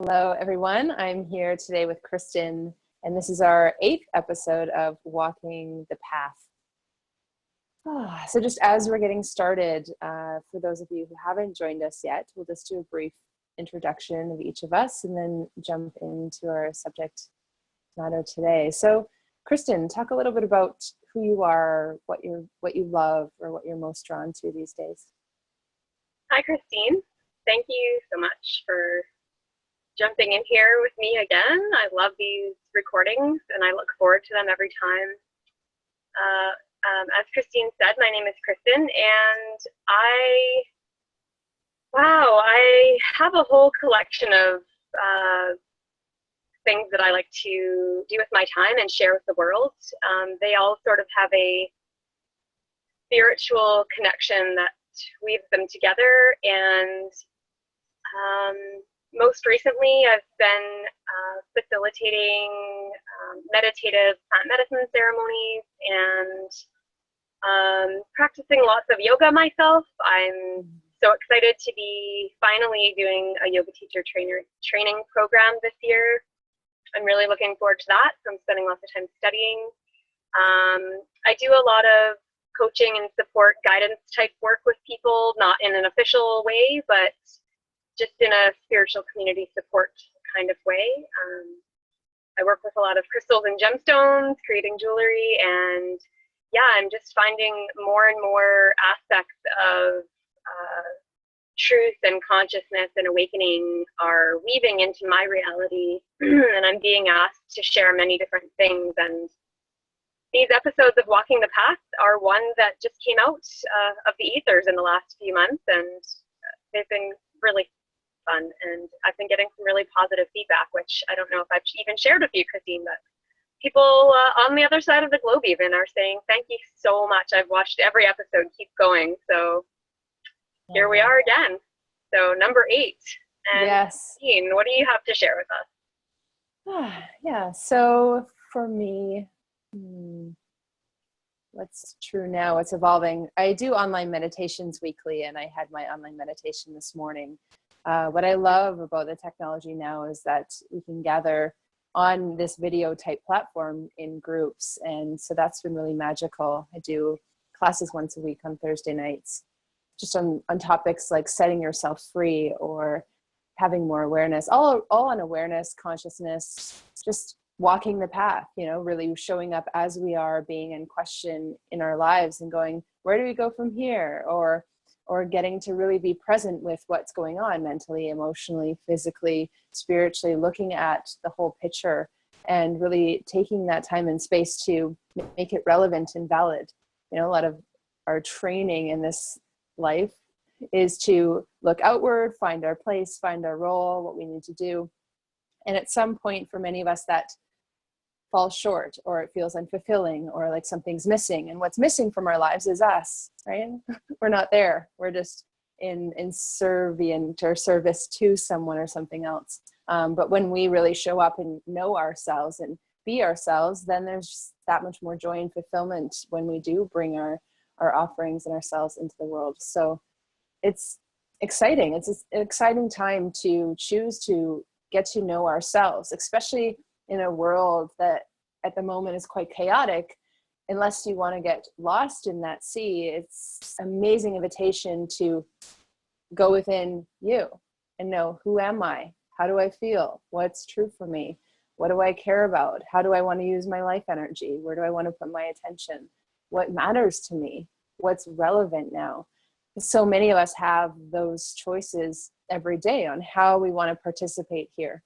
Hello, everyone. I'm here today with Kristin, and this is our 8th episode of Walking the Path. So just as we're getting started, for those of you who haven't joined us yet, we'll just do a brief introduction of each of us and then jump into our subject matter today. So Kristin, talk a little bit about who you are, what you love, or what you're most drawn to these days. Hi, Kristine. Thank you so much for jumping in here with me again. I love these recordings and I look forward to them every time. As Kristine said, my name is Kristin, and I have a whole collection of things that I like to do with my time and share with the world. They all sort of have a spiritual connection that weaves them together, and most recently I've been facilitating meditative plant medicine ceremonies and practicing lots of yoga myself. I'm so excited to be finally doing a yoga teacher training program this year. I'm really looking forward to that, so I'm spending lots of time studying. I do a lot of coaching and support guidance type work with people, not in an official way, but just in a spiritual community support kind of way. I work with a lot of crystals and gemstones, creating jewelry, and yeah, I'm just finding more and more aspects of truth and consciousness and awakening are weaving into my reality, and I'm being asked to share many different things. And these episodes of Walking the Path are one that just came out of the ethers in the last few months, and they've been really fun, and I've been getting some really positive feedback, which I don't know if I've even shared with you, Kristine, but people on the other side of the globe even are saying, thank you so much. I've watched every episode, keep going. So here we are again. So number 8. And yes. Christine, what do you have to share with us? Yeah, so for me, what's true now, what's evolving. I do online meditations weekly, and I had my online meditation this morning. What I love about the technology now is that we can gather on this video type platform in groups. And so that's been really magical. I do classes once a week on Thursday nights, just on topics like setting yourself free or having more awareness, all on awareness, consciousness, just walking the path, really showing up as we are, being in question in our lives and going, where do we go from here? Or getting to really be present with what's going on mentally, emotionally, physically, spiritually, looking at the whole picture and really taking that time and space to make it relevant and valid. A lot of our training in this life is to look outward, find our place, find our role, what we need to do. And at some point for many of us that falls short, or it feels unfulfilling, or like something's missing. And what's missing from our lives is us, right? We're not there. We're just in servient or service to someone or something else. But when we really show up and know ourselves and be ourselves, then there's that much more joy and fulfillment when we do bring our offerings and ourselves into the world. So it's exciting. It's an exciting time to choose to get to know ourselves, especially in a world that at the moment is quite chaotic. Unless you want to get lost in that sea, it's an amazing invitation to go within you and know, who am I? How do I feel? What's true for me? What do I care about? How do I want to use my life energy? Where do I want to put my attention? What matters to me? What's relevant now? So many of us have those choices every day on how we want to participate here.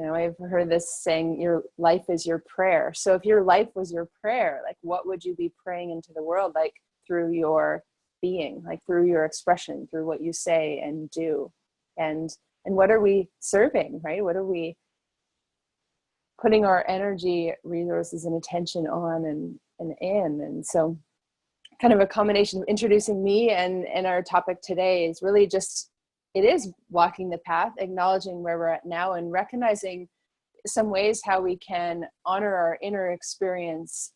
I've heard this saying, your life is your prayer. So if your life was your prayer, like what would you be praying into the world, like through your being, like through your expression, through what you say and do? And what are we serving, right? What are we putting our energy, resources, and attention on and in? And so kind of a combination of introducing me and our topic today is really just, it is walking the path, acknowledging where we're at now and recognizing some ways how we can honor our inner experience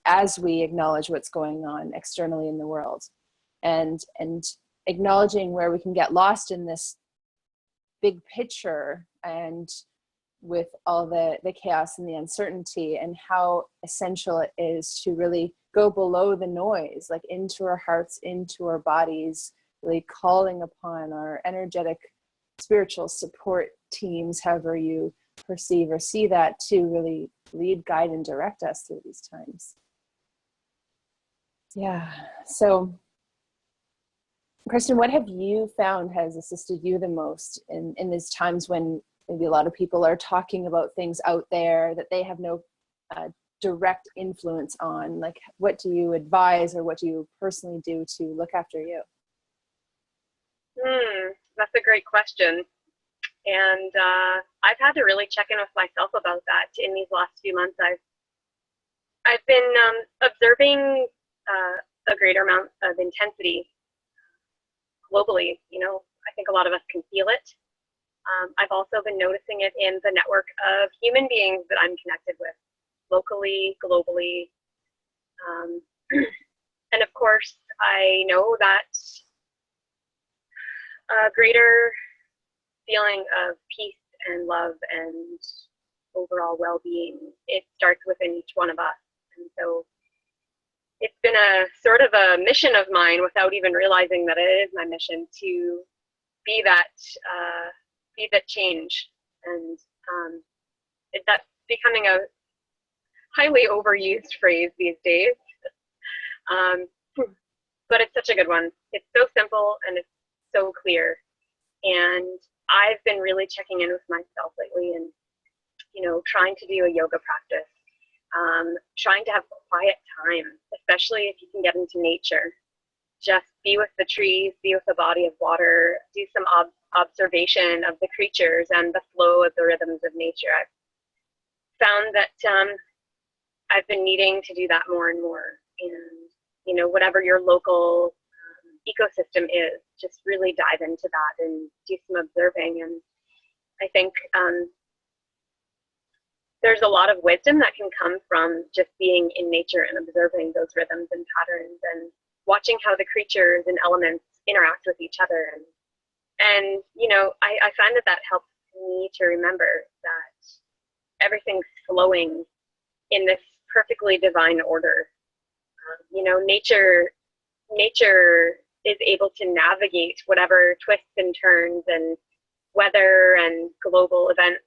as we acknowledge what's going on externally in the world, and acknowledging where we can get lost in this big picture and with all the chaos and the uncertainty, and how essential it is to really go below the noise, like into our hearts, into our bodies, really calling upon our energetic spiritual support teams, however you perceive or see that, to really lead, guide, and direct us through these times. Yeah. So, Kristin, what have you found has assisted you the most in these times when maybe a lot of people are talking about things out there that they have no direct influence on? Like, what do you advise, or what do you personally do to look after you? That's a great question. And I've had to really check in with myself about that in these last few months. I've been observing a greater amount of intensity globally. You know, I think a lot of us can feel it. I've also been noticing it in the network of human beings that I'm connected with, locally, globally. And of course, I know that a greater feeling of peace and love and overall well-being, it starts within each one of us. And so it's been a sort of a mission of mine, without even realizing that it is my mission, to be that change. And that's becoming a highly overused phrase these days. But it's such a good one. It's so simple and it's so clear. And I've been really checking in with myself lately, and, you know, trying to do a yoga practice, trying to have quiet time, especially if you can get into nature. Just be with the trees, be with the body of water, do some observation of the creatures and the flow of the rhythms of nature. I've found that I've been needing to do that more and more. And, you know, whatever your local ecosystem is, just really dive into that and do some observing. And I think there's a lot of wisdom that can come from just being in nature and observing those rhythms and patterns, and watching how the creatures and elements interact with each other. And you know, I find that helps me to remember that everything's flowing in this perfectly divine order. You know, nature is able to navigate whatever twists and turns and weather and global events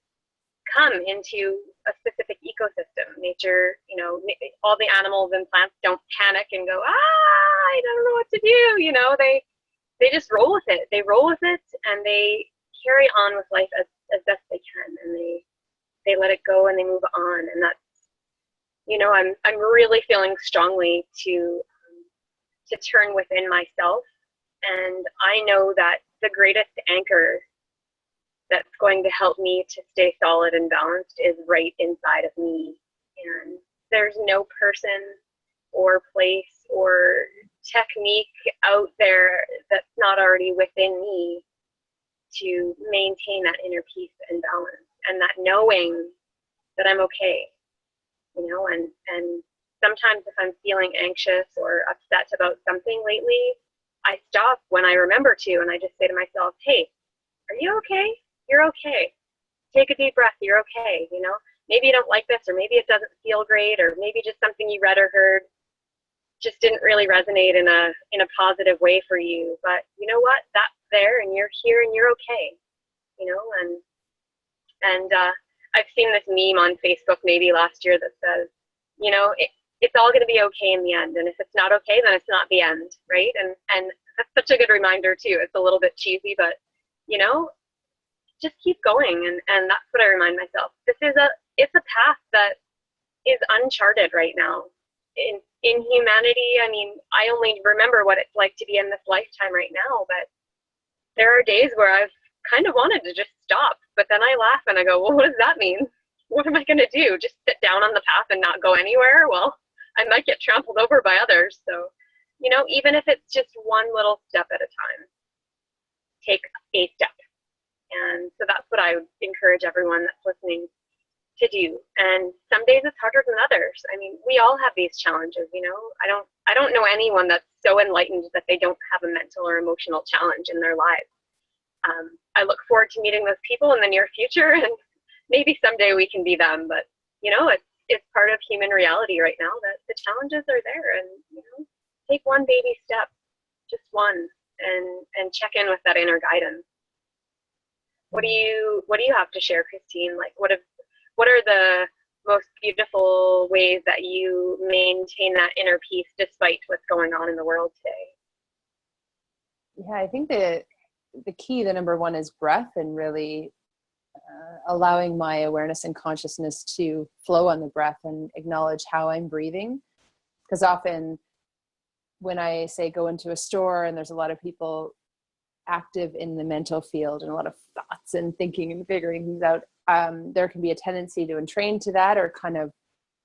come into a specific ecosystem. Nature, you know, all the animals and plants don't panic and go, I don't know what to do. You know, they just roll with it. They roll with it, and they carry on with life as best they can, and they let it go and they move on. And that's, you know, I'm really feeling strongly to turn within myself. And I know that the greatest anchor that's going to help me to stay solid and balanced is right inside of me. And there's no person or place or technique out there that's not already within me to maintain that inner peace and balance, and that knowing that I'm okay, you know. And sometimes if I'm feeling anxious or upset about something lately, I stop when I remember to, and I just say to myself, hey, are you okay? You're okay. Take a deep breath. You're okay. You know, maybe you don't like this, or maybe it doesn't feel great, or maybe just something you read or heard just didn't really resonate in a positive way for you. But you know what? That's there, and you're here, and you're okay. You know, and I've seen this meme on Facebook maybe last year that says, you know, it's all going to be okay in the end, and if it's not okay, then it's not the end, right? And that's such a good reminder too. It's a little bit cheesy, but you know, just keep going, and that's what I remind myself. It's a path that is uncharted right now in humanity. I mean, I only remember what it's like to be in this lifetime right now, but there are days where I've kind of wanted to just stop, but then I laugh and I go, well, what does that mean? What am I going to do? Just sit down on the path and not go anywhere? Well, I might get trampled over by others. So, you know, even if it's just one little step at a time, take a step. And so that's what I would encourage everyone that's listening to do. And some days it's harder than others. I mean, we all have these challenges, you know. I don't know anyone that's so enlightened that they don't have a mental or emotional challenge in their lives. I look forward to meeting those people in the near future, and maybe someday we can be them. But it's part of human reality right now that the challenges are there, and take one baby step, just one, and check in with that inner guidance. What do you have to share, Kristine? Like, what are the most beautiful ways that you maintain that inner peace despite what's going on in the world today? Yeah, I think the key, the number one, is breath, and really allowing my awareness and consciousness to flow on the breath and acknowledge how I'm breathing. Because often when I say go into a store and there's a lot of people active in the mental field and a lot of thoughts and thinking and figuring things out, there can be a tendency to entrain to that, or kind of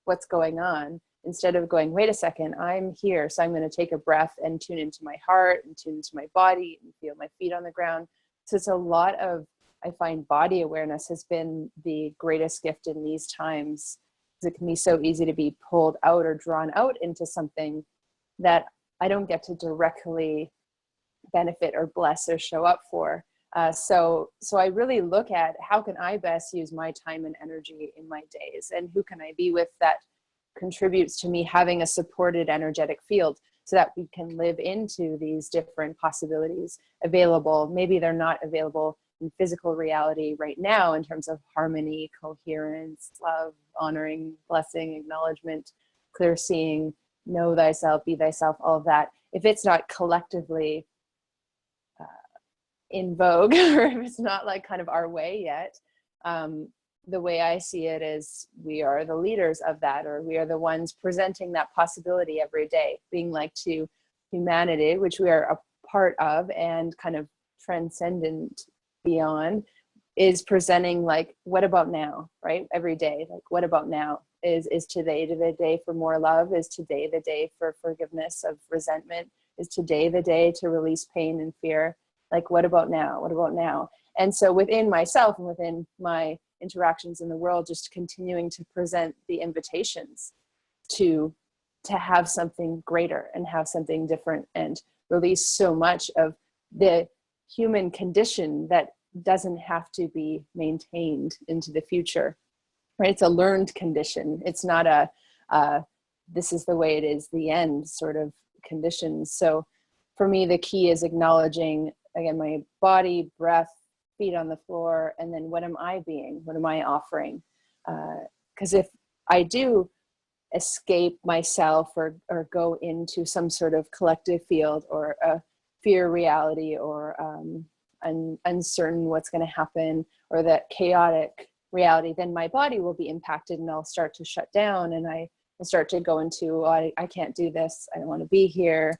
what's going on, instead of going, wait a second, I'm here, so I'm going to take a breath and tune into my heart and tune into my body and feel my feet on the ground. So it's a lot of, I find body awareness has been the greatest gift in these times, because it can be so easy to be pulled out or drawn out into something that I don't get to directly benefit or bless or show up for. So I really look at how can I best use my time and energy in my days, and who can I be with that contributes to me having a supported energetic field, so that we can live into these different possibilities available. Maybe they're not available in physical reality right now in terms of harmony, coherence, love, honoring, blessing, acknowledgement, clear seeing, know thyself, be thyself, all of that. If it's not collectively in vogue, or if it's not like kind of our way yet, the way I see it is we are the leaders of that, or we are the ones presenting that possibility every day, being like to humanity, which we are a part of and kind of transcendent beyond, is presenting like, what about now, right? Every day, like, what about now? Is today the day for more love? Is today the day for forgiveness of resentment? Is today the day to release pain and fear? Like, what about now? What about now? And so within myself and within my interactions in the world, just continuing to present the invitations to have something greater and have something different, and release so much of the human condition that doesn't have to be maintained into the future, right? It's a learned condition. It's not a this is the way it is, the end sort of condition. So for me, the key is acknowledging, again, my body, breath, feet on the floor, and then what am I being? What am I offering? Because if I do escape myself or go into some sort of collective field, or a fear reality, or uncertain what's going to happen, or that chaotic reality, then my body will be impacted, and I'll start to shut down, and I will start to go into, oh, I can't do this. I don't want to be here.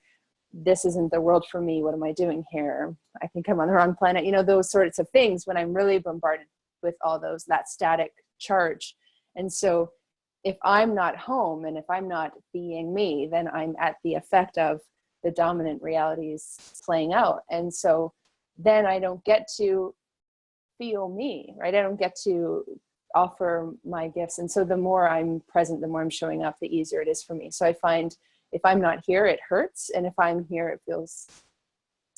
This isn't the world for me. What am I doing here? I think I'm on the wrong planet. Those sorts of things, when I'm really bombarded with all that static charge. And so if I'm not home, and if I'm not being me, then I'm at the effect of the dominant realities playing out. And so then I don't get to feel me, right? I don't get to offer my gifts. And so the more I'm present, the more I'm showing up, the easier it is for me. So I find if I'm not here, it hurts. And if I'm here, it feels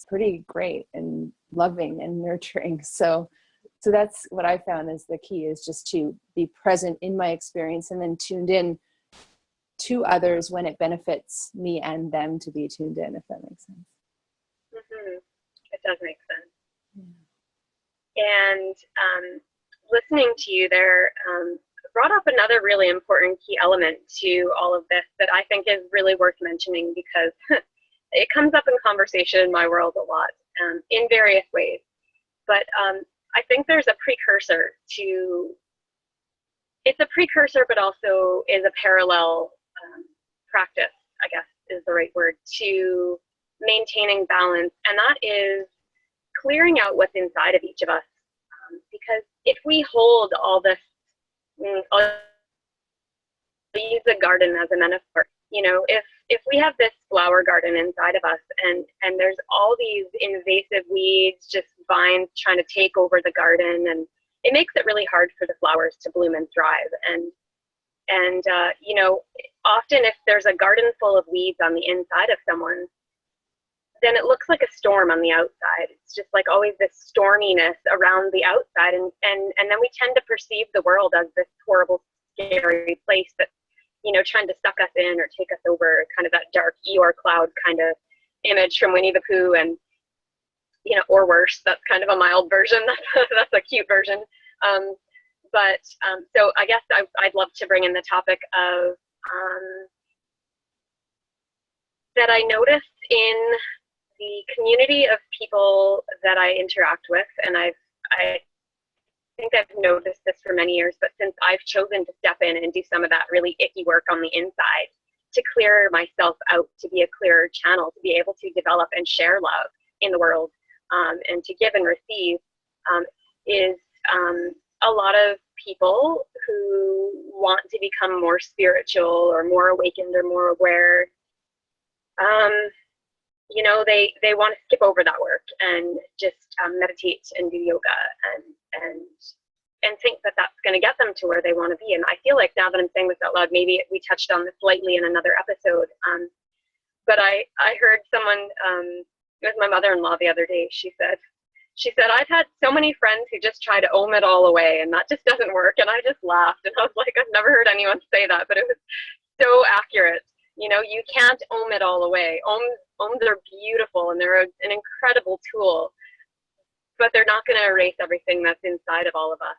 pretty great and loving and nurturing. So that's what I found is the key, is just to be present in my experience, and then tuned in to others when it benefits me and them to be tuned in, if that makes sense. Mm-hmm. It does make sense. Yeah. And listening to you there brought up another really important key element to all of this that I think is really worth mentioning, because it comes up in conversation in my world a lot, in various ways. But I think there's a precursor to, it's a precursor, but also is a parallel practice, I guess is the right word, to maintaining balance. And that is clearing out what's inside of each of us. Because if we hold all this, I'll use the garden as a metaphor. If we have this flower garden inside of us, and there's all these invasive weeds, just vines trying to take over the garden, and it makes it really hard for the flowers to bloom and thrive. And often if there's a garden full of weeds on the inside of someone, then it looks like a storm on the outside. It's just like always this storminess around the outside. And then we tend to perceive the world as this horrible, scary place that's, you know, trying to suck us in or take us over, kind of that dark Eeyore cloud kind of image from Winnie the Pooh, and, you know, or worse. That's kind of a mild version. That's a cute version. So I guess I'd love to bring in the topic of that I noticed in the community of people that I interact with, and I think I've noticed this for many years, but since I've chosen to step in and do some of that really icky work on the inside to clear myself out, to be a clearer channel, to be able to develop and share love in the world, and to give and receive, is a lot of people who want to become more spiritual or more awakened or more aware. You know, they want to skip over that work and just meditate and do yoga and think that that's going to get them to where they want to be. And I feel like now that I'm saying this out loud, maybe we touched on this lightly in another episode. But I heard someone, it was my mother-in-law the other day. She said, I've had so many friends who just try to ohm it all away, and that just doesn't work. And I just laughed, and I was like, I've never heard anyone say that, but it was so accurate. You know, you can't ohm it all away. Ohms are beautiful, and they're an incredible tool, but they're not going to erase everything that's inside of all of us.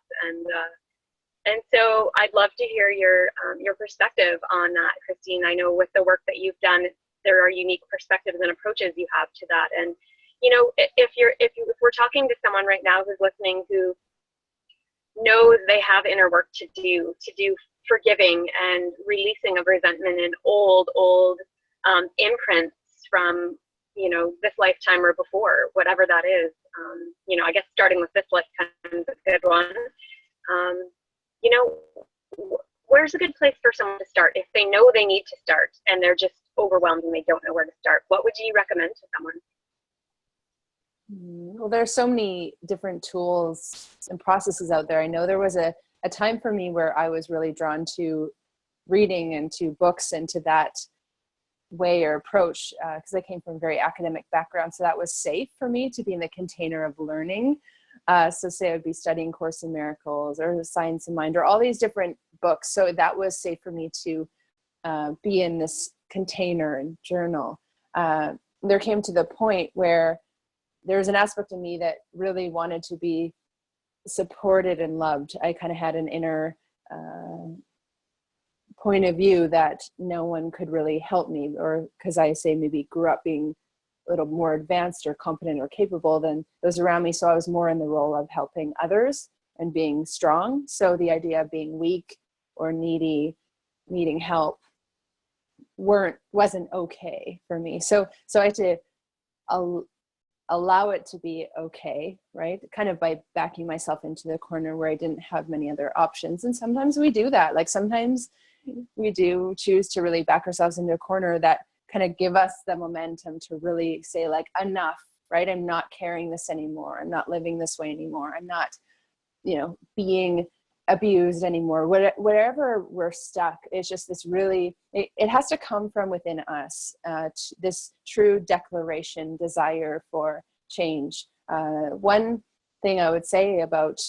And so I'd love to hear your perspective on that, Kristine. I know with the work that you've done, there are unique perspectives and approaches you have to that. And you know, if we're talking to someone right now who's listening who knows they have inner work to do forgiving and releasing of resentment and old imprints from, you know, this lifetime or before, whatever that is, you know, I guess starting with this lifetime is a good one. You know, where's a good place for someone to start if they know they need to start and they're just overwhelmed and they don't know where to start? What would you recommend to someone? Well, there are so many different tools and processes out there. I know there was a time for me where I was really drawn to reading and to books and to that way or approach, because I came from a very academic background. So that was safe for me to be in the container of learning. So say I would be studying Course in Miracles or Science of Mind or all these different books. So that was safe for me to be in this container and journal. There came to the point where there was an aspect of me that really wanted to be supported and loved. I kind of had an inner point of view that no one could really help me, or because I say maybe grew up being a little more advanced or competent or capable than those around me. So I was more in the role of helping others and being strong. So the idea of being weak or needy, needing help wasn't okay for me. So I had to allow it to be okay, right? Kind of by backing myself into the corner where I didn't have many other options. And sometimes we do that. Like sometimes we do choose to really back ourselves into a corner that kind of give us the momentum to really say like, enough, right? I'm not carrying this anymore. I'm not living this way anymore. I'm not, you know, being abused anymore. Wherever we're stuck, it's just this really, it has to come from within us, this true declaration, desire for change. One thing I would say about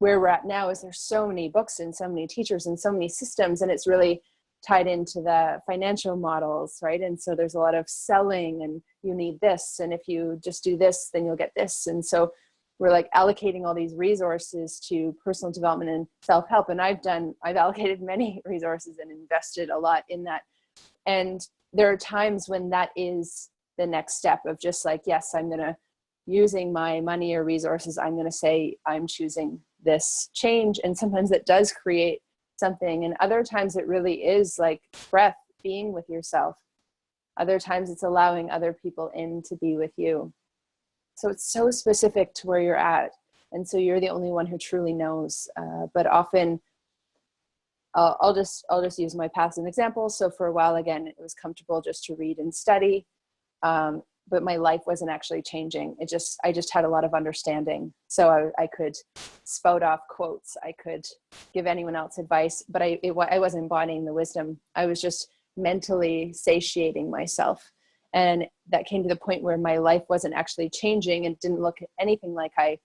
where we're at now is there's so many books and so many teachers and so many systems, and it's really tied into the financial models, right? And so there's a lot of selling, and you need this, and if you just do this, then you'll get this. And so we're like allocating all these resources to personal development and self-help. And I've allocated many resources and invested a lot in that. And there are times when that is the next step of just like, yes, I'm going to, using my money or resources, I'm going to say, I'm choosing this change. And sometimes it does create something. And other times it really is like breath, being with yourself. Other times it's allowing other people in to be with you. So it's so specific to where you're at. And so you're the only one who truly knows. But often I'll just use my past as an example. So for a while, again, it was comfortable just to read and study. But my life wasn't actually changing. I just had a lot of understanding. So I could spout off quotes. I could give anyone else advice, but I wasn't embodying the wisdom. I was just mentally satiating myself. And that came to the point where my life wasn't actually changing and didn't look anything like I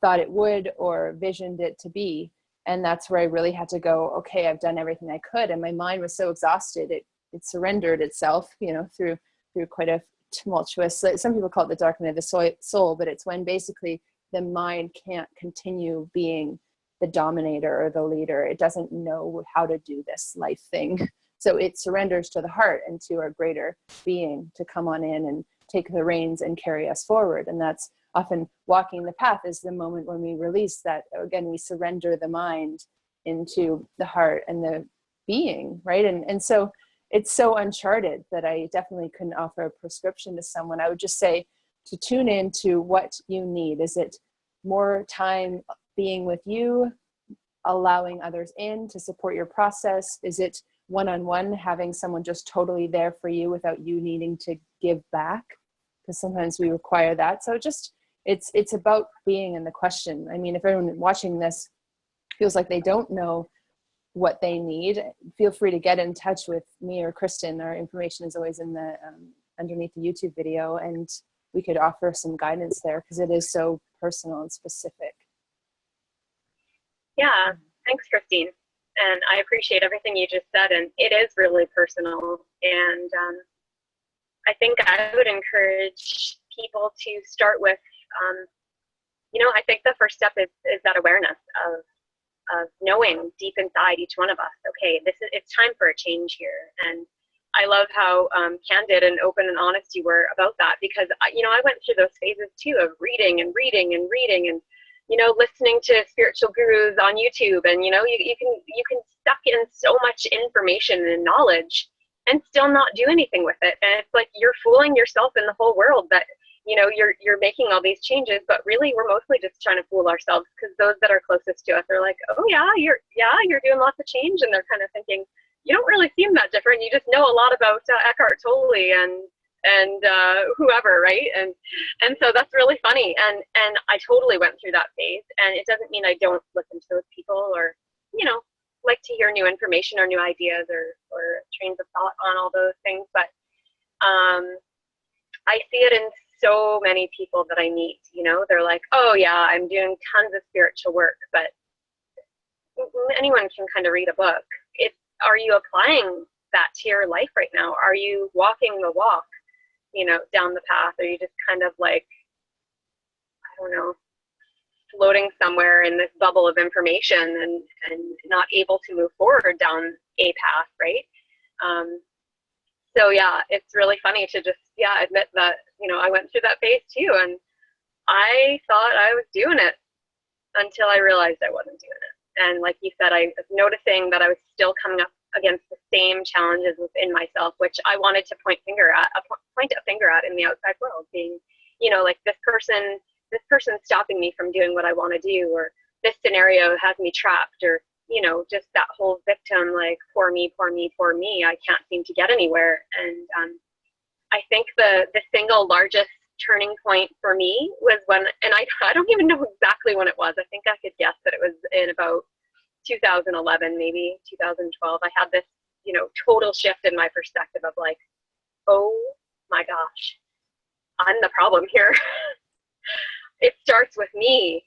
thought it would or visioned it to be. And that's where I really had to go, okay, I've done everything I could. And my mind was so exhausted, it surrendered itself, through quite a tumultuous, some people call it the dark night of the soul, but it's when basically the mind can't continue being the dominator or the leader. It doesn't know how to do this life thing. So it surrenders to the heart and to our greater being to come on in and take the reins and carry us forward. And that's often walking the path is the moment when we release that. Again, we surrender the mind into the heart and the being, right? And so it's so uncharted that I definitely couldn't offer a prescription to someone. I would just say to tune into what you need. Is it more time being with you, allowing others in to support your process? Is it one-on-one, having someone just totally there for you without you needing to give back? Because sometimes we require that. So just, it's about being in the question. I mean, if everyone watching this feels like they don't know what they need, feel free to get in touch with me or Kristen. Our information is always in the underneath the YouTube video, and we could offer some guidance there because it is so personal and specific. Yeah, thanks, Kristine. And I appreciate everything you just said, and it is really personal. And I think I would encourage people to start with, I think the first step is that awareness of knowing deep inside each one of us, okay, it's time for a change here. And I love how candid and open and honest you were about that, because I went through those phases too of reading and listening to spiritual gurus on YouTube, and you can suck in so much information and knowledge and still not do anything with it. And it's like you're fooling yourself and the whole world that you're making all these changes, but really we're mostly just trying to fool ourselves, because those that are closest to us are like, oh yeah, you're doing lots of change, and they're kind of thinking, you don't really seem that different. You just know a lot about Eckhart Tolle and whoever, right? And so that's really funny. And I totally went through that phase, and it doesn't mean I don't listen to those people or, like to hear new information or new ideas or trains of thought on all those things. But I see it in so many people that I meet, they're like, oh yeah, I'm doing tons of spiritual work, but anyone can kind of read a book. Are you applying that to your life right now? Are you walking the walk, down the path? Are you just kind of like, I don't know, floating somewhere in this bubble of information and not able to move forward down a path, right? So yeah, it's really funny to just, admit that, I went through that phase too, and I thought I was doing it until I realized I wasn't doing it. And like you said, I was noticing that I was still coming up against the same challenges within myself, which I wanted to point a finger at in the outside world, being, like this person's stopping me from doing what I want to do, or this scenario has me trapped, or, just that whole victim, like, poor me, poor me, poor me. I can't seem to get anywhere. And I think the single largest turning point for me was when, and I don't even know exactly when it was. I think I could guess that it was in about 2011, maybe 2012. I had this, total shift in my perspective of like, oh my gosh, I'm the problem here. It starts with me.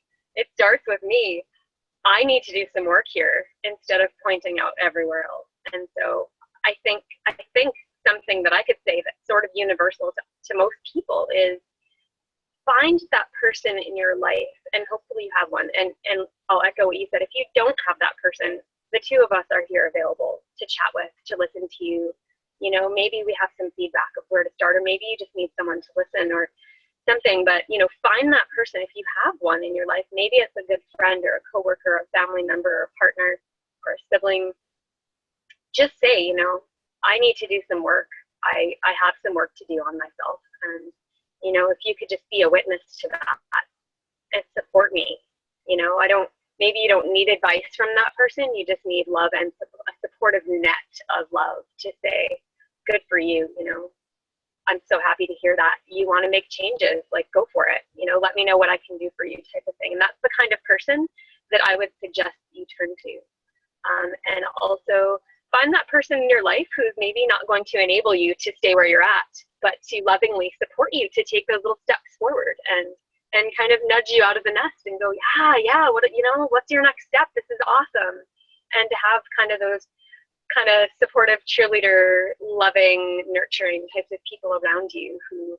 I need to do some work here instead of pointing out everywhere else. And so I think something that I could say that's sort of universal to most people is find that person in your life, and hopefully you have one. And I'll echo what you said. If you don't have that person, the two of us are here available to chat with, to listen to you. Maybe we have some feedback of where to start, or maybe you just need someone to listen or something. But, find that person if you have one in your life. Maybe it's a good friend or a coworker, or a family member, or a partner, or a sibling. Just say, I need to do some work. I have some work to do on myself. And, if you could just be a witness to that and support me, maybe you don't need advice from that person. You just need love and a supportive net of love to say, good for you. I'm so happy to hear that you want to make changes, like, go for it. Let me know what I can do for you, type of thing. And that's the kind of person that I would suggest you turn to. And also find that person in your life who's maybe not going to enable you to stay where you're at, but to lovingly support you to take those little steps forward and kind of nudge you out of the nest and go, yeah, what, what's your next step? This is awesome. And to have kind of those kind of supportive cheerleader, loving, nurturing types of people around you who,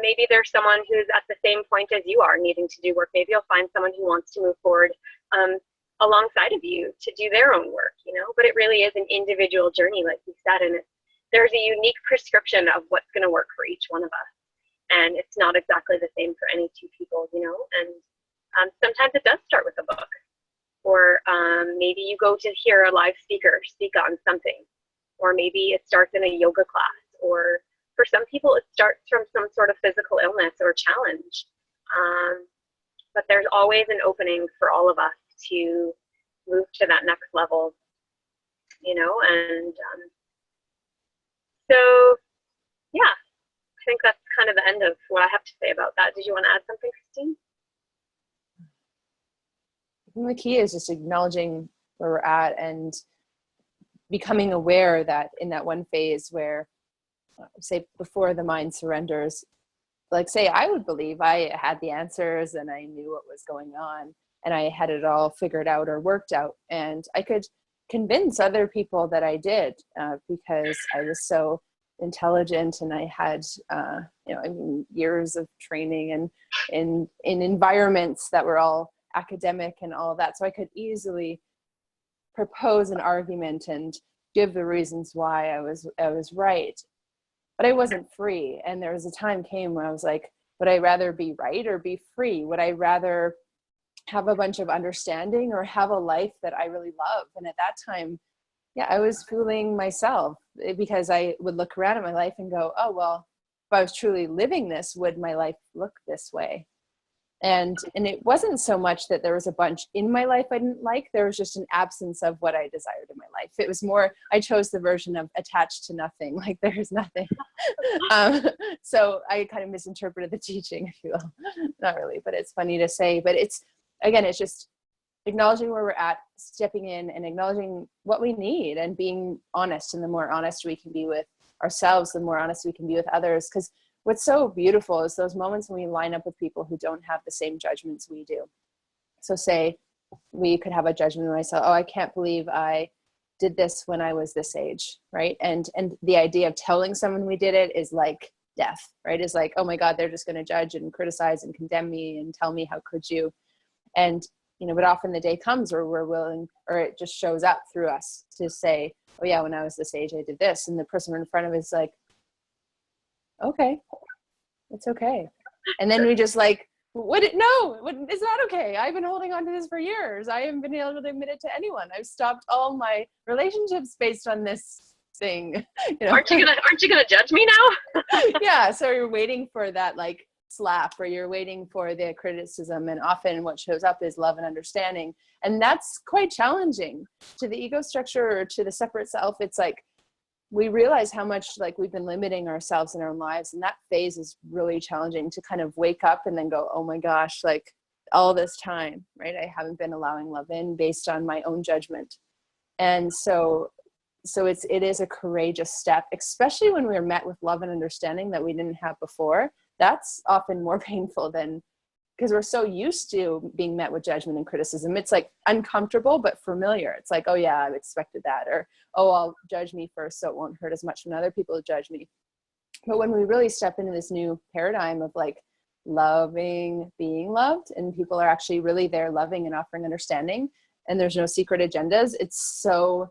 maybe there's someone who's at the same point as you are needing to do work. Maybe you'll find someone who wants to move forward alongside of you to do their own work, but it really is an individual journey, like you said, and there's a unique prescription of what's going to work for each one of us. And it's not exactly the same for any two people, and sometimes it does start with a book, or maybe you go to hear a live speaker speak on something, or maybe it starts in a yoga class, or for some people it starts from some sort of physical illness or challenge. But there's always an opening for all of us to move to that next level, and so yeah, I think that's kind of the end of what I have to say about that. Did you want to add something, Kristine? The key is just acknowledging where we're at and becoming aware that in that one phase where, say, before the mind surrenders, like, say, I would believe I had the answers and I knew what was going on and I had it all figured out or worked out, and I could convince other people that I did because I was so intelligent and I had years of training and in environments that were all academic and all of that, so I could easily propose an argument and give the reasons why I was right, but I wasn't free. And there was a time came when I was like, would I rather be right or be free? Would I rather have a bunch of understanding or have a life that I really love? And at that time, yeah, I was fooling myself, because I would look around at my life and go, oh, well, if I was truly living this, would my life look this way? And it wasn't so much that there was a bunch in my life I didn't like. There was just an absence of what I desired in my life. It was more, I chose the version of attached to nothing, like there's nothing. So I kind of misinterpreted the teaching, if you will. Not really, but it's funny to say. But it's just acknowledging where we're at, stepping in and acknowledging what we need and being honest. And the more honest we can be with ourselves, the more honest we can be with others. Because what's so beautiful is those moments when we line up with people who don't have the same judgments we do. So say we could have a judgment of myself, oh, I can't believe I did this when I was this age, right? And the idea of telling someone we did it is like death, right? Is like, oh my God, they're just going to judge and criticize and condemn me and tell me, how could you? And, but often the day comes where we're willing, or it just shows up through us to say, oh yeah, when I was this age, I did this. And the person in front of us is like, okay, it's okay. And then we just like, it's not okay. I've been holding on to this for years. I haven't been able to admit it to anyone. I've stopped all my relationships based on this thing. Aren't you gonna judge me now? Yeah. So you're waiting for that like slap, or you're waiting for the criticism. And often what shows up is love and understanding. And that's quite challenging to the ego structure or to the separate self. It's like, we realize how much like we've been limiting ourselves in our lives. And that phase is really challenging to kind of wake up and then go, oh my gosh, like all this time, right? I haven't been allowing love in based on my own judgment. And so it is a courageous step, especially when we're met with love and understanding that we didn't have before. That's often more painful than, because we're so used to being met with judgment and criticism. It's like uncomfortable, but familiar. It's like, oh yeah, I've expected that. Or, oh, I'll judge me first so it won't hurt as much when other people judge me. But when we really step into this new paradigm of like loving, being loved, and people are actually really there loving and offering understanding, and there's no secret agendas, it's so,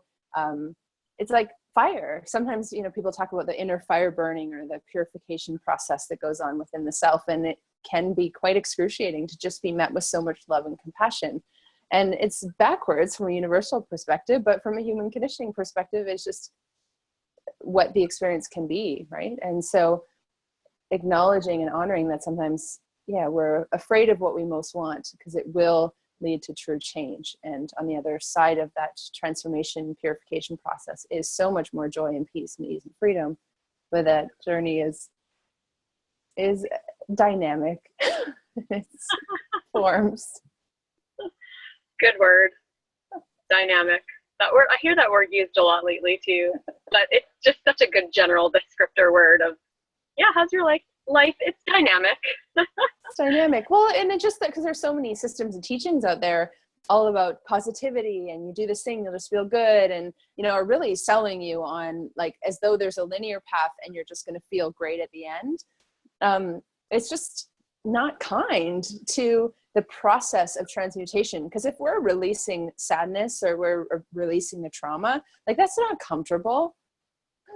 it's like fire. Sometimes, people talk about the inner fire burning or the purification process that goes on within the self. And it can be quite excruciating to just be met with so much love and compassion. And it's backwards from a universal perspective, but from a human conditioning perspective, it's just what the experience can be, right? And so acknowledging and honoring that sometimes, yeah, we're afraid of what we most want because it will lead to true change. And on the other side of that transformation, purification process is so much more joy and peace and ease and freedom. But that journey is dynamic. It's forms. Good word. Dynamic. I hear that word used a lot lately too, but it's just such a good general descriptor word of, yeah, how's your life? It's dynamic. It's dynamic. Well, and it just that because there's so many systems and teachings out there all about positivity, and you do this thing, you'll just feel good, and are really selling you on like as though there's a linear path and you're just going to feel great at the end. It's just not kind to the process of transmutation, because if we're releasing sadness or we're releasing the trauma, like that's not comfortable.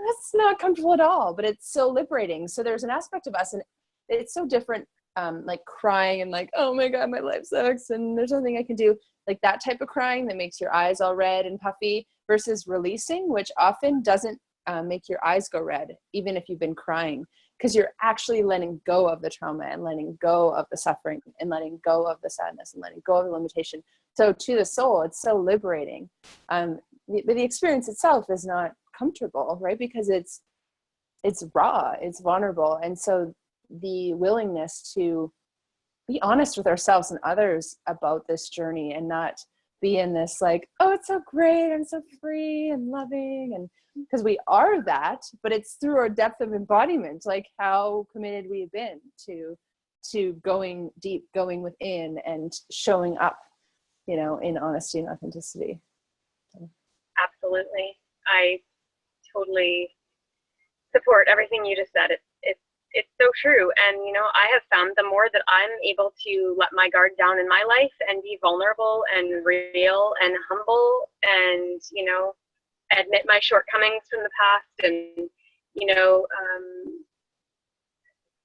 That's not comfortable at all, but it's so liberating. So there's an aspect of us, and it's so different, like crying and like, oh my God, my life sucks and there's nothing I can do. Like that type of crying that makes your eyes all red and puffy, versus releasing, which often doesn't make your eyes go red, even if you've been crying, because you're actually letting go of the trauma and letting go of the suffering and letting go of the sadness and letting go of the limitation. So to the soul, it's so liberating. But the experience itself is not comfortable, right? Because it's raw, it's vulnerable. And so the willingness to be honest with ourselves and others about this journey, and not be in this like, oh, it's so great, I'm so free and loving, and because we are that, but it's through our depth of embodiment, like how committed we've been to going deep, going within, and showing up, in honesty and authenticity. Absolutely. I totally support everything you just said. It's so true. And, I have found the more that I'm able to let my guard down in my life and be vulnerable and real and humble and, admit my shortcomings from the past, and,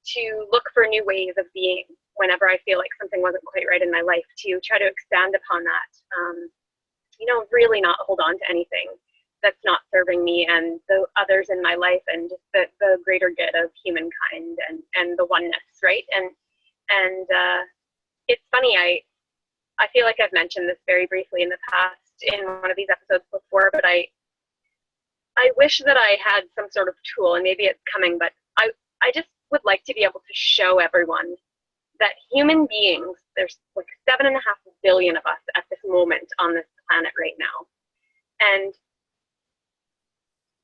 to look for new ways of being whenever I feel like something wasn't quite right in my life, to try to expand upon that, really not hold on to anything that's not serving me and the others in my life, and just the greater good of humankind and the oneness, right? And it's funny, I feel like I've mentioned this very briefly in the past in one of these episodes before, but I wish that I had some sort of tool, and maybe it's coming, but I just would like to be able to show everyone that human beings, there's like 7.5 billion of us at this moment on this planet right now. And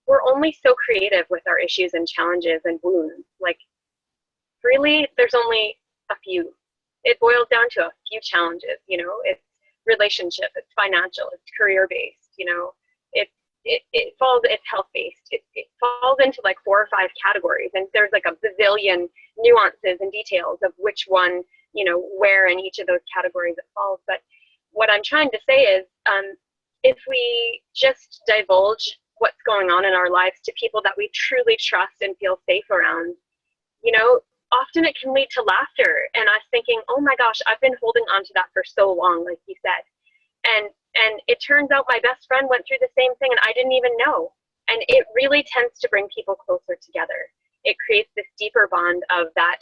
we're only so creative with our issues and challenges and wounds. Like, really, there's only a few. It boils down to a few challenges, it's relationship, it's financial, it's career-based, it's health-based. It falls into like 4 or 5 categories, and there's like a bazillion nuances and details of which one, where in each of those categories it falls. But what I'm trying to say is, if we just divulge what's going on in our lives to people that we truly trust and feel safe around, often it can lead to laughter and us thinking, oh my gosh, I've been holding on to that for so long, like you said. And it turns out my best friend went through the same thing and I didn't even know. And it really tends to bring people closer together. It creates this deeper bond of that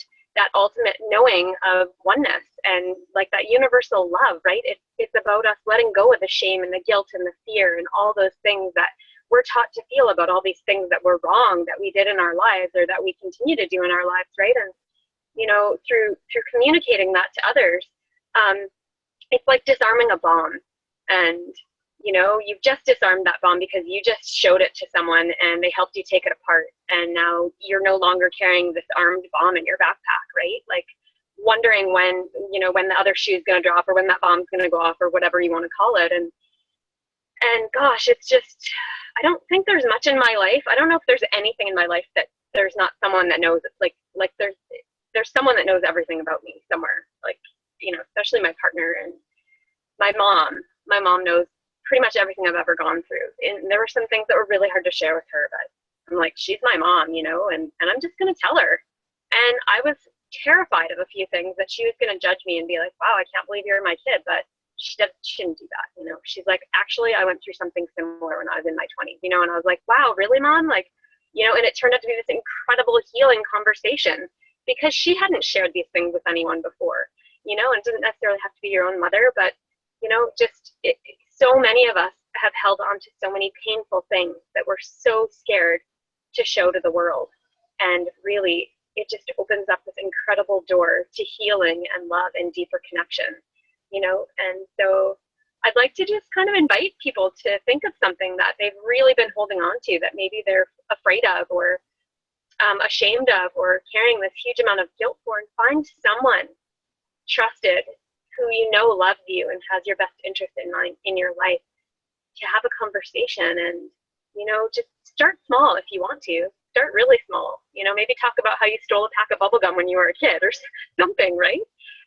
ultimate knowing of oneness and like that universal love, right? It's about us letting go of the shame and the guilt and the fear and all those things that we're taught to feel about all these things that were wrong that we did in our lives or that we continue to do in our lives, right? And, through communicating that to others, it's like disarming a bomb. And, you've just disarmed that bomb because you just showed it to someone and they helped you take it apart. And now you're no longer carrying this armed bomb in your backpack, right? Like wondering when the other shoe's going to drop or when that bomb's going to go off or whatever you want to call it. And gosh, it's just, I don't think there's much in my life. I don't know if there's anything in my life that there's not someone that knows. Like there's someone that knows everything about me somewhere, like, especially my partner and my mom. My mom knows pretty much everything I've ever gone through. And there were some things that were really hard to share with her, but I'm like, she's my mom, and I'm just going to tell her. And I was terrified of a few things that she was going to judge me and be like, wow, I can't believe you're my kid. But she shouldn't do that. She's like, actually, I went through something similar when I was in my 20s, and I was like, wow, really, Mom? Like, and it turned out to be this incredible healing conversation because she hadn't shared these things with anyone before, and it doesn't necessarily have to be your own mother, but, so many of us have held on to so many painful things that we're so scared to show to the world. And really, it just opens up this incredible door to healing and love and deeper connection, and so I'd like to just kind of invite people to think of something that they've really been holding on to, that maybe they're afraid of, or ashamed of, or carrying this huge amount of guilt for, and find someone trusted who you know loves you and has your best interest in mind in your life, to have a conversation. And, you know, just start small. If you want to start really small, you know, maybe talk about how you stole a pack of bubble gum when you were a kid or something, right?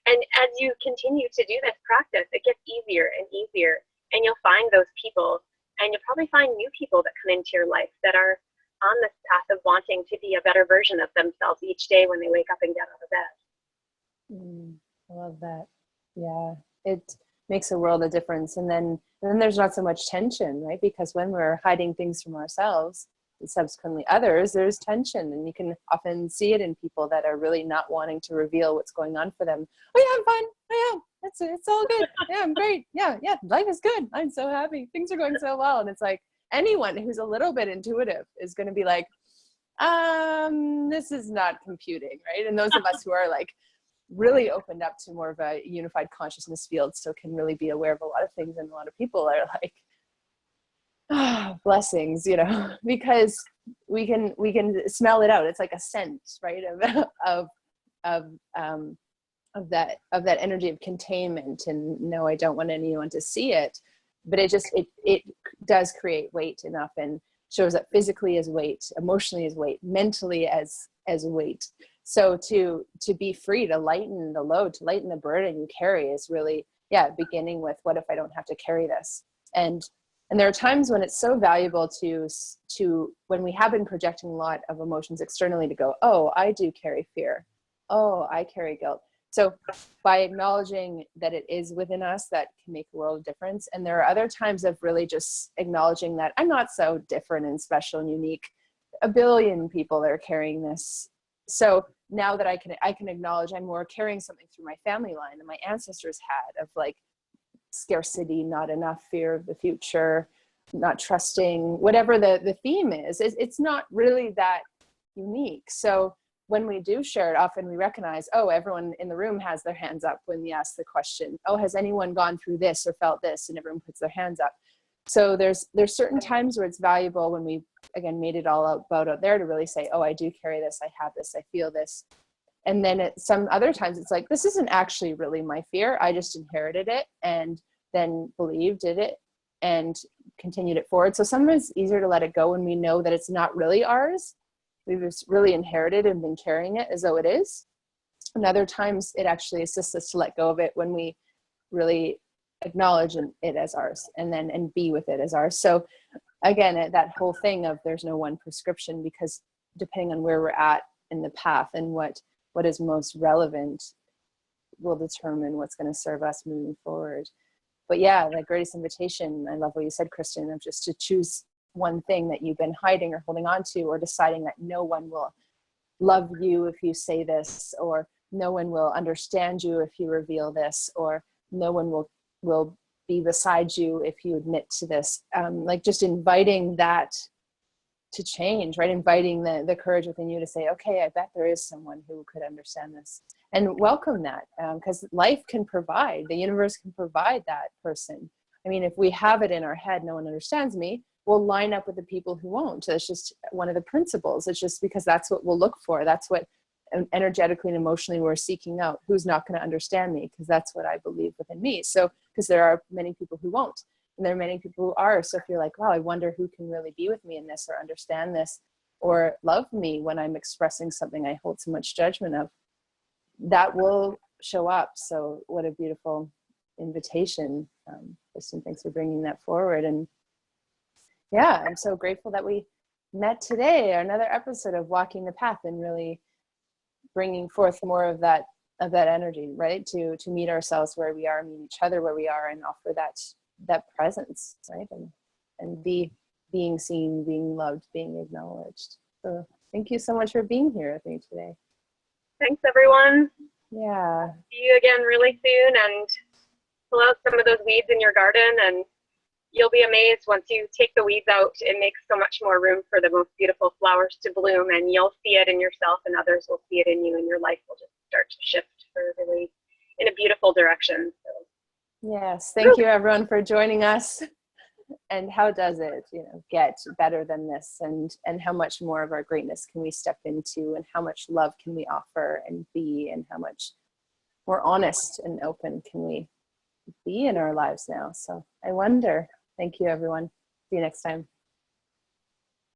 And as you continue to do this practice, it gets easier and easier, and you'll find those people, and you'll probably find new people that come into your life that are on this path of wanting to be a better version of themselves each day when they wake up and get out of bed. I love that. Yeah, it makes a world of difference. And then there's not so much tension, right? Because when we're hiding things from ourselves and subsequently others, there's tension, and you can often see it in people that are really not wanting to reveal what's going on for them. Oh yeah, I'm fine. Oh yeah, it's all good. Yeah, I'm great. Yeah, life is good. I'm so happy. Things are going so well. And it's like, anyone who's a little bit intuitive is going to be like, this is not computing, right? And those of us who are like really opened up to more of a unified consciousness field, so can really be aware of a lot of things, and a lot of people are like, blessings, you know, because we can smell it out. It's like a scent, right, of that energy of containment. And no, I don't want anyone to see it, but it does create weight enough, and shows up physically as weight, emotionally as weight, mentally as weight. So to be free, to lighten the load, to lighten the burden you carry, is really, beginning with, what if I don't have to carry this? And there are times when it's so valuable to when we have been projecting a lot of emotions externally, to go, oh, I do carry fear. Oh, I carry guilt. So by acknowledging that it is within us, that can make a world of difference. And there are other times of really just acknowledging that I'm not so different and special and unique. A billion people are carrying this. So now that I can acknowledge I'm more carrying something through my family line that my ancestors had, of like scarcity, not enough, fear of the future, not trusting, whatever the theme is, it's not really that unique. So when we do share it, often we recognize, oh, everyone in the room has their hands up when we ask the question, oh, has anyone gone through this or felt this? And everyone puts their hands up. So there's certain times where it's valuable, when we, again, made it all about out there, to really say, oh, I do carry this, I have this, I feel this. And then at some other times it's like, this isn't actually really my fear. I just inherited it and then believed it and continued it forward. So sometimes it's easier to let it go when we know that it's not really ours. We've just really inherited and been carrying it as though it is. And other times it actually assists us to let go of it when we really acknowledge it as ours, and be with it as ours. So again, that whole thing of there's no one prescription, because depending on where we're at in the path and what is most relevant will determine what's going to serve us moving forward. But yeah, the greatest invitation, I love what you said, Kristen, of just to choose one thing that you've been hiding or holding on to, or deciding that no one will love you if you say this, or no one will understand you if you reveal this, or no one will be beside you if you admit to this. Like just inviting that to change, right? Inviting the courage within you to say, okay, I bet there is someone who could understand this, and welcome that, because life can provide, the universe can provide that person. I mean, if we have it in our head, no one understands me, we'll line up with the people who won't. That's just one of the principles. It's just because that's what we'll look for. That's what energetically and emotionally we're seeking out. Who's not going to understand me? Because that's what I believe within me. So, because there are many people who won't, and there are many people who are. So if you're like, wow, I wonder who can really be with me in this, or understand this, or love me when I'm expressing something I hold so much judgment of, that will show up. So what a beautiful invitation. Kristen, thanks for bringing that forward. And yeah, I'm so grateful that we met today, another episode of Walking the Path, and really bringing forth more of that energy, right? To meet ourselves where we are, meet each other where we are, and offer that presence, right? And being seen, being loved, being acknowledged. So thank you so much for being here with me today. Thanks, everyone. Yeah. See you again really soon, and pull out some of those weeds in your garden, and you'll be amazed once you take the weeds out. It makes so much more room for the most beautiful flowers to bloom, and you'll see it in yourself, and others will see it in you, and your life will just start to shift really in a beautiful direction. So Yes. Thank you everyone for joining us. And how does it, get better than this? And how much more of our greatness can we step into, and how much love can we offer and be, and how much more honest and open can we be in our lives now? So I wonder. Thank you, everyone. See you next time.